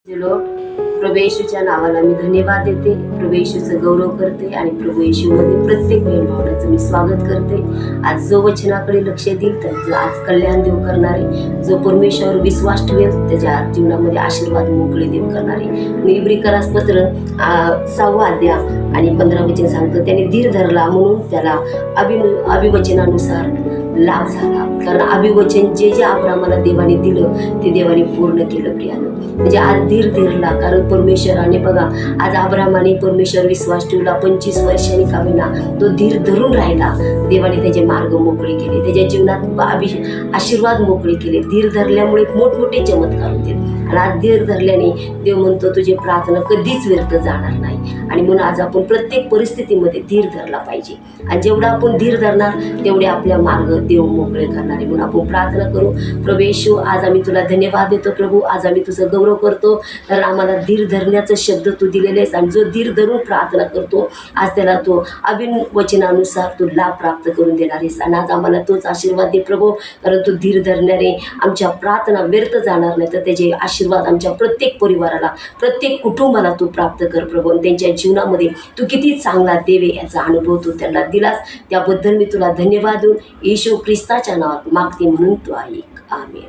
लोक प्रभू येशूच्या नावाला मी धन्यवाद देते, प्रभू येशूचं गौरव करते आणि प्रभू येशूमध्ये प्रत्येक बहीण भावनाचं मी स्वागत करते। आज जो वचनाकडे लक्ष देईल त्याचं आज कल्याण देव करणारे, जो परमेश्वर विश्वास ठेवेल त्याच्या जीवनामध्ये आशीर्वाद मोकळे देव करणारे। इब्रिकरास पत्र 6 अध्याय आणि 15 वचन सांगतं, त्याने धीर धरला म्हणून त्याला अभिवचनानुसार लाभ झाला। कारण अभिवचन जे अब्रामाला देवाने दिलं ते देवाने पूर्ण केलं प्रियानं। म्हणजे आज धीर धरला, कारण परमेश्वराने बघा आज अब्रामाने परमेश्वर विश्वास ठेवला, 25 वर्षांनी का होईना तो धीर धरून राहिला। देवाने त्याचे मार्ग मोकळे केले, त्याच्या जीवनात आशीर्वाद मोकळे केले। धीर धरल्यामुळे मोठमोठे चमत्कार होते आणि आज धीर धरल्याने देव म्हणतो तुझी प्रार्थना कधीच व्यर्थ जाणार नाही। आणि म्हणून आज आपण प्रत्येक परिस्थितीमध्ये धीर धरला पाहिजे आणि जेवढा आपण धीर धरणार तेवढे आपल्या मार्ग देव मोकळे करणार आहे। म्हणून आपण प्रार्थना करू। प्रभू येशू, आज आम्ही तुला धन्यवाद देतो प्रभू, आज आम्ही तुझं गौरव करतो, कारण आम्हाला धीर धरण्याचं शब्द तू दिलेले आहेस आणि जो धीर धरून प्रार्थना करतो आज त्याला तो अभिवचनानुसार तू लाभ प्राप्त करून देणार आहेस। आणि आज आम्हाला तोच आशीर्वाद दे प्रभू, कारण तू धीर धरणारे आमच्या प्रार्थना व्यर्थ जाणार नाही, तर त्याचे आशीर्वाद आमच्या प्रत्येक परिवाराला प्रत्येक कुटुंबाला तू प्राप्त कर प्रभू। त्यांच्या जीवनामध्ये तू किती चांगला देव याचा अनुभव तू त्यांना दिलास, त्याबद्दल मी तुला धन्यवाद देऊन येशू ख्रिस्ताच्या नावात मागते, म्हणून तू ऐक, आमेन।